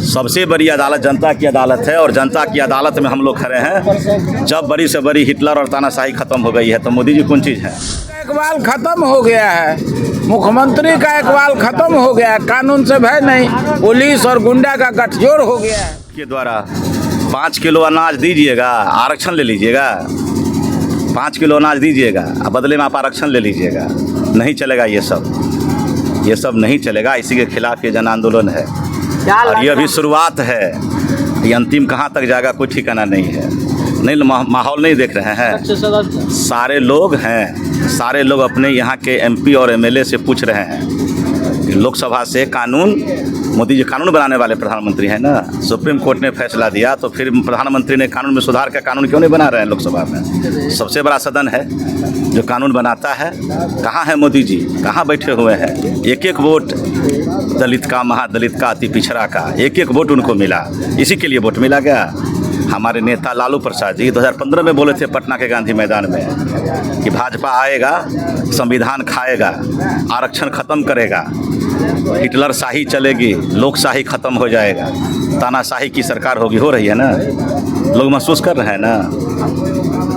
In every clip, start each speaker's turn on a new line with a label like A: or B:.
A: सबसे बड़ी अदालत जनता की अदालत है और जनता की अदालत में हम लोग खड़े हैं। जब बड़ी से बड़ी हिटलर और तानाशाही खत्म हो गई है तो मोदी जी कौन चीज़ है?
B: इकबाल खत्म हो गया है, मुख्यमंत्री का इकबाल खत्म हो गया, कानून से भय नहीं, पुलिस और गुंडा का गठजोड़ हो गया है।
A: के द्वारा 5 किलो अनाज दीजिएगा, आरक्षण ले लीजिएगा। 5 किलो अनाज दीजिएगा, बदले में आप आरक्षण ले लीजिएगा। नहीं चलेगा ये सब नहीं चलेगा। इसी के खिलाफ ये जन आंदोलन है और ये अभी शुरुआत है। ये अंतिम कहाँ तक जाएगा कोई ठिकाना नहीं है। नहीं, माहौल नहीं देख रहे हैं। सारे लोग हैं, सारे लोग अपने यहाँ के एमपी और एमएलए से पूछ रहे हैं कि लोकसभा से कानून, मोदी जी कानून बनाने वाले प्रधानमंत्री हैं ना। सुप्रीम कोर्ट ने फैसला दिया तो फिर प्रधानमंत्री ने कानून में सुधार का कानून क्यों नहीं बना रहे हैं लोकसभा में? सबसे बड़ा सदन है जो कानून बनाता है। कहाँ है मोदी जी? कहाँ बैठे हुए हैं? एक एक वोट दलित का, महादलित का, अति पिछड़ा का एक एक वोट उनको मिला। इसी के लिए वोट मिला गया। हमारे नेता लालू प्रसाद जी 2015 में बोले थे पटना के गांधी मैदान में कि भाजपा आएगा, संविधान खाएगा, आरक्षण खत्म करेगा, हिटलर शाही चलेगी, लोकशाही खत्म हो जाएगा, तानाशाही की सरकार होगी। हो रही है ना, लोग महसूस कर रहे हैं ना।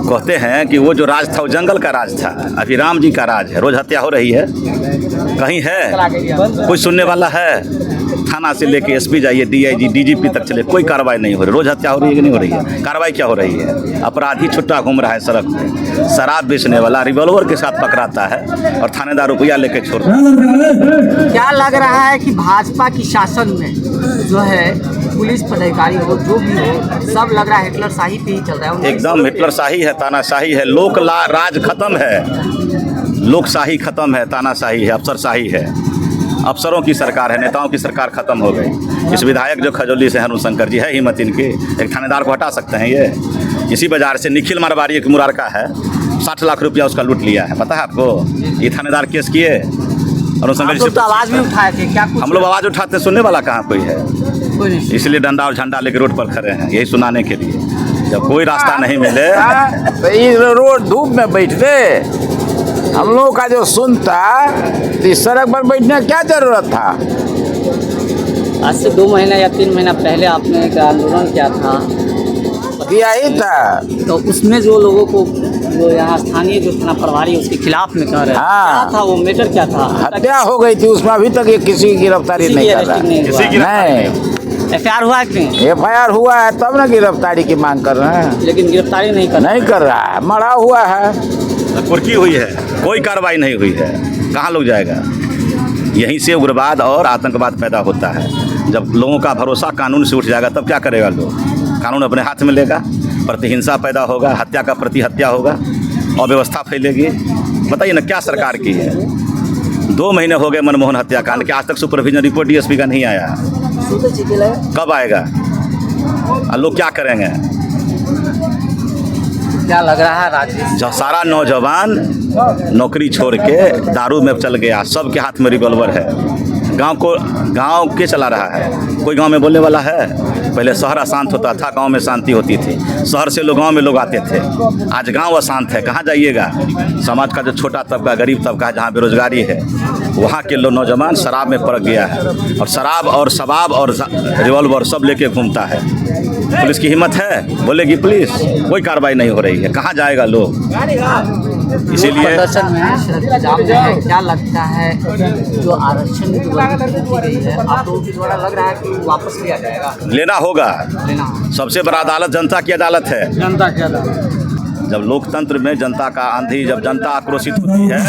A: कहते हैं कि वो जो राज था वो जंगल का राज था, अभी राम जी का राज है। रोज हत्या हो रही है, कहीं है कोई सुनने वाला है? थाना से लेके एसपी जाइए, डीआईजी, डीजीपी तक चले, कोई कार्रवाई नहीं हो रही। रोज हत्या हो रही है कि नहीं हो रही है? कार्रवाई क्या हो रही है? अपराधी छुट्टा घूम रहा है सड़क पे, शराब बेचने वाला रिवॉल्वर के साथ पकड़ाता है और थानेदार रुपया लेके छोड़ता है।
C: क्या लग रहा है कि भाजपा की शासन में जो है पुलिस पदाधिकारी हो, जो भी हो, सब लग रहा है हिटलर शाही पे ही चल रहा है?
A: एकदम हिटलर शाही है, तानाशाही है। लोक राज खत्म है, लोकशाही खत्म है, तानाशाही है, अफसरशाही है। अफसरों की सरकार है, नेताओं की सरकार खत्म हो गई। इस विधायक जो खजौली से अरुण शंकर जी है, हिम्मत इनकी, एक थानेदार को हटा सकते हैं ये? इसी बाजार से निखिल मारवाड़ी एक मुरारका है, 60 लाख रुपया उसका लूट लिया है। पता है आपको? ये थानेदार केस किए अरुण शंकर जी से।
C: तो आवाज़ भी उठाए थे क्या?
A: हम लोग आवाज़ उठाते, सुनने वाला कहाँ कोई है? इसलिए डंडा और झंडा लेके रोड पर खड़े हैं, यही सुनाने के लिए। जब कोई रास्ता नहीं मिले
B: तो इस रोड धूप में बैठते, हम लोगों का जो सुनता तो इस सड़क पर बैठने की क्या जरूरत था?
C: आज से 2 महीना या 3 महीना पहले आपने एक आंदोलन किया था,
B: किया ही था।
C: तो उसमें जो लोगों को, जो यहाँ स्थानीय जो थाना प्रभारी उसके खिलाफ में कह रहे हैं,
B: हाँ।
C: क्या था वो मैटर? क्या था?
B: हत्या हो गई थी, उसमें अभी तक ये किसी की गिरफ्तारी नहीं कर रहा है।
A: किसी की
B: नहीं,
C: FIR हुआ कि नहीं?
B: FIR हुआ है तब ना गिरफ्तारी की मांग कर रहे हैं।
C: लेकिन गिरफ्तारी नहीं कर
B: रहा है, मरा हुआ है,
A: कुर्की हुई है, कोई कार्रवाई नहीं हुई है। कहाँ लोग जाएगा? यहीं से उग्रवाद और आतंकवाद पैदा होता है। जब लोगों का भरोसा कानून से उठ जाएगा तब क्या करेगा लोग? कानून अपने हाथ में लेगा, प्रतिहिंसा पैदा होगा, हत्या का प्रति हत्या होगा, अव्यवस्था फैलेगी। बताइए ना, क्या सरकार की है? 2 महीने हो गए मनमोहन हत्याकांड के, आज तक सुपरविजन रिपोर्ट DSP का नहीं आया। कब आएगा? और लोग क्या करेंगे?
C: क्या लग रहा है राजेश?
A: जब सारा नौजवान नौकरी छोड़ के दारू में चल गया, सबके हाथ में रिवॉल्वर है, गांव के चला रहा है? कोई गांव में बोलने वाला है? पहले शहर अशांत होता था, गांव में शांति होती थी, शहर से लोग गांव में लोग आते थे। आज गांव अशांत है, कहाँ जाइएगा? समाज का जो छोटा तबका, गरीब तबका, जहाँ बेरोजगारी है, वहाँ के लोग नौजवान शराब में पड़ गया है और शराब और शबाब और रिवॉल्वर सब लेके घूमता है। पुलिस की हिम्मत है? बोलेगी पुलिस? कोई कार्रवाई नहीं हो रही है। कहाँ जाएगा लोग? इसीलिए
C: प्रदर्शन में क्या लगता है जो आरक्षण की गई है, आप लोगों के द्वारा लग रहा है कि वापस लिया जाएगा?
A: लेना होगा। सबसे बड़ा अदालत जनता की अदालत है।
C: जनता की अदालत।
A: जब लोकतंत्र में जनता का आंधी, जब जनता आक्रोशित होती है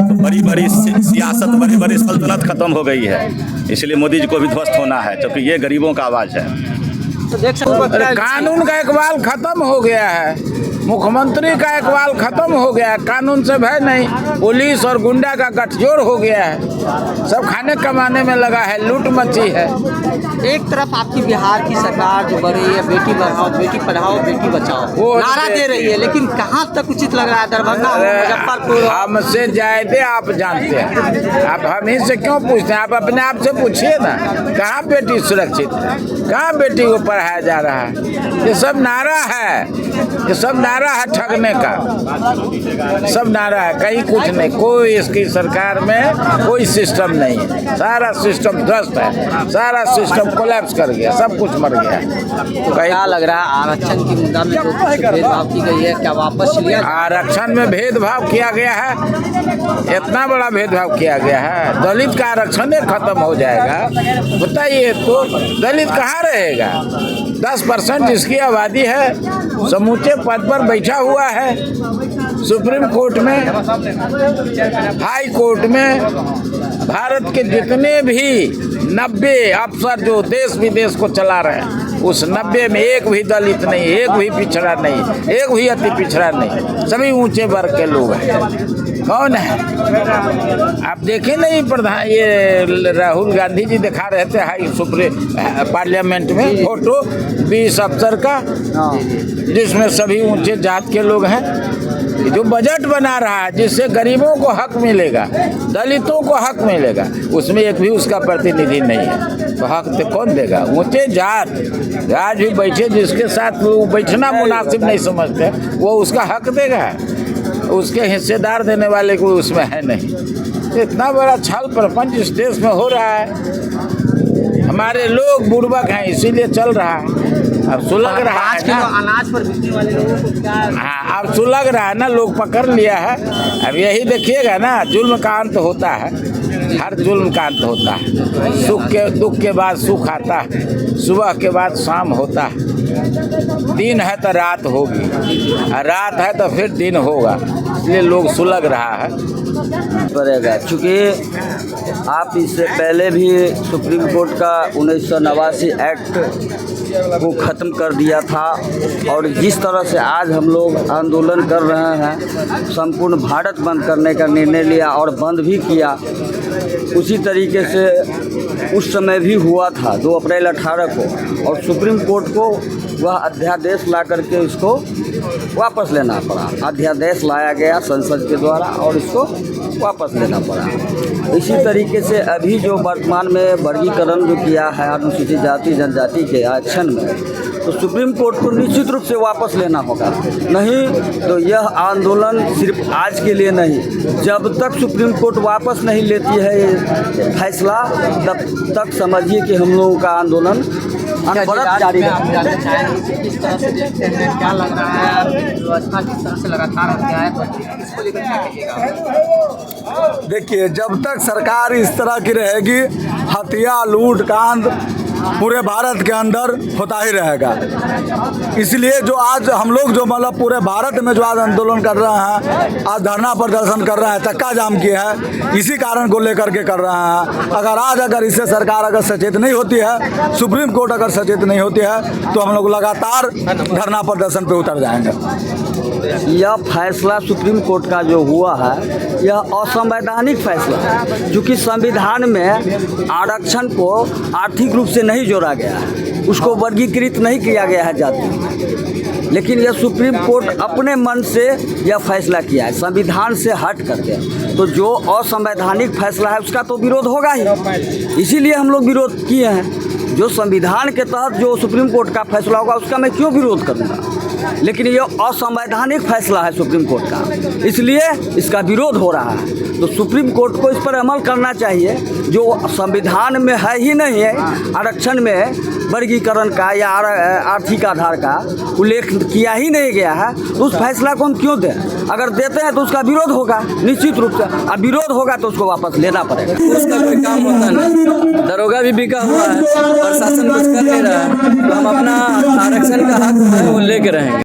A: तो बड़ी बड़ी सियासत, बड़ी बड़ी सल्तनत खत्म हो गई है। इसलिए मोदी जी को भी ध्वस्त होना है, क्योंकि ये गरीबों का आवाज़ है।
C: तो देख सकते हैं
B: कानून का इकबाल खत्म हो गया है, मुख्यमंत्री का इकबाल खत्म हो गया है, कानून से भय नहीं, पुलिस और गुंडा का गठजोड़ हो गया है, सब खाने कमाने में लगा है, लूट मची है।
C: एक तरफ आपकी बिहार की सरकार जो बढ़ रही है, बेटी बढ़ाओ, बेटी पढ़ाओ, बेटी बचाओ, वो नारा दे रही है, लेकिन कहाँ तक उचित लग रहा है? दरभंगा, मुजफ्फरपुर।
B: हमसे ज्यादा आप जानते हैं, आप हम ही से क्यों पूछते हैं? आप अपने आप से पूछिए ना, कहाँ बेटी सुरक्षित है, कहाँ बेटी को पढ़ाया जा रहा है? ये सब नारा है, ये सब नारा है ठगने का, सब नारा है, कहीं कुछ नहीं। कोई इसकी सरकार में कोई सिस्टम नहीं है, सारा सिस्टम ध्वस्त है, सारा सिस्टम कोलैप्स कर गया, सब कुछ मर गया।
C: तो क्या लग रहा है आरक्षण की मुद्दा में जो भेदभाव की गई है, क्या वापस लिया?
B: आरक्षण में भेदभाव किया गया है, इतना बड़ा भेदभाव किया गया है। दलित का आरक्षण खत्म हो जाएगा, बताइए तो दलित कहाँ रहेगा? 10% जिसकी आबादी है, समूचे पद पर बैठा हुआ है, सुप्रीम कोर्ट में, हाई कोर्ट में। भारत के जितने भी 90 अफसर जो देश विदेश को चला रहे हैं, उस 90 में एक भी दलित नहीं, एक भी पिछड़ा नहीं, एक भी अति पिछड़ा नहीं, सभी ऊंचे वर्ग के लोग हैं। कौन है? आप देखे नहीं प्रधान, ये राहुल गांधी जी दिखा रहे थे हाई सुप्रीम पार्लियामेंट में फोटो 20 अफसर का, जिसमें सभी ऊंचे जात के लोग हैं। जो बजट बना रहा है जिससे गरीबों को हक मिलेगा, दलितों को हक मिलेगा, उसमें एक भी उसका प्रतिनिधि नहीं है, तो हक तो कौन देगा? ऊंचे जात आज भी बैठे, जिसके साथ वो बैठना मुनासिब नहीं समझते, वो उसका हक देगा? उसके हिस्सेदार देने वाले कोई उसमें है नहीं। इतना बड़ा छल प्रपंच इस देश में हो रहा है। हमारे लोग बुड़बक हैं, इसीलिए चल रहा है। अब सुलग रहा है
C: 5 किलो अनाज पर बिकने वाले लोगों को क्या?
B: हाँ, अब सुलग रहा है ना, लोग पकड़ लिया है। अब यही देखिएगा ना, जुल्म का अंत होता है, हर जुल्म का अंत होता है। सुख के दुख के बाद सुख आता है, सुबह के बाद शाम होता है। दिन है तो रात होगी, और रात है तो फिर दिन होगा, इसलिए लोग सुलग रहा है।
D: पड़ेगा, चूँकि आप इससे पहले भी सुप्रीम कोर्ट का 1989 एक्ट को ख़त्म कर दिया था, और जिस तरह से आज हम लोग आंदोलन कर रहे हैं, संपूर्ण भारत बंद करने का निर्णय लिया और बंद भी किया, उसी तरीके से उस समय भी हुआ था 2 अप्रैल 18 को, और सुप्रीम कोर्ट को वह अध्यादेश ला करके इसको वापस लेना पड़ा। अध्यादेश लाया गया संसद के द्वारा और इसको वापस लेना पड़ा। इसी तरीके से अभी जो वर्तमान में वर्गीकरण जो किया है अनुसूचित जाति जनजाति के आरक्षण में, तो सुप्रीम कोर्ट को निश्चित रूप से वापस लेना होगा। नहीं तो यह आंदोलन सिर्फ आज के लिए नहीं, जब तक सुप्रीम कोर्ट वापस नहीं लेती है ये फैसला, तब तक समझिए कि हम लोगों का आंदोलन अनवरत जारी है।
C: आप जानना चाहेंगे किस तरह से देखते हैं, क्या लग रहा है व्यवस्था किस तरह से लगातार अन्याय इसको लेकर क्या कहिएगा?
E: देखिए, जब तक सरकार इस तरह की रहेगी, हत्या लूट कांड पूरे भारत के अंदर होता ही रहेगा। इसलिए जो आज हम लोग जो मतलब पूरे भारत में जो आज आंदोलन कर रहे हैं, आज धरना प्रदर्शन कर रहे हैं, चक्का जाम किए हैं, इसी कारण को लेकर के कर रहे हैं। अगर इससे सरकार अगर सचेत नहीं होती है, सुप्रीम कोर्ट अगर सचेत नहीं होती है, तो हम लोग लगातार धरना प्रदर्शन पे उतर जाएंगे।
D: यह फैसला सुप्रीम कोर्ट का जो हुआ है, यह असंवैधानिक फैसला है, क्योंकि संविधान में आरक्षण को आर्थिक रूप से नहीं जोड़ा गया है, उसको वर्गीकृत नहीं किया गया है जाति। लेकिन यह सुप्रीम कोर्ट अपने मन से यह फैसला किया है, संविधान से हट करके। तो जो असंवैधानिक फैसला है उसका तो विरोध होगा ही, इसीलिए हम लोग विरोध किए हैं। जो संविधान के तहत जो सुप्रीम कोर्ट का फैसला होगा उसका मैं क्यों विरोध करूँगा? लेकिन ये असंवैधानिक फैसला है सुप्रीम कोर्ट का, इसलिए इसका विरोध हो रहा है। तो सुप्रीम कोर्ट को इस पर अमल करना चाहिए। जो संविधान में है ही नहीं है, आरक्षण में वर्गीकरण का या आर्थिक आधार का उल्लेख किया ही नहीं गया है, तो उस फैसला को हम क्यों दें? अगर देते हैं तो उसका विरोध होगा निश्चित रूप से, अब विरोध होगा तो उसको वापस लेना पड़ेगा।
F: उसका कोई काम होता नहीं, दरोगा भी बिका हुआ है, प्रशासन कुछ कर नहीं रहा है, तो हम अपना आरक्षण का हक है वो लेके रहेंगे।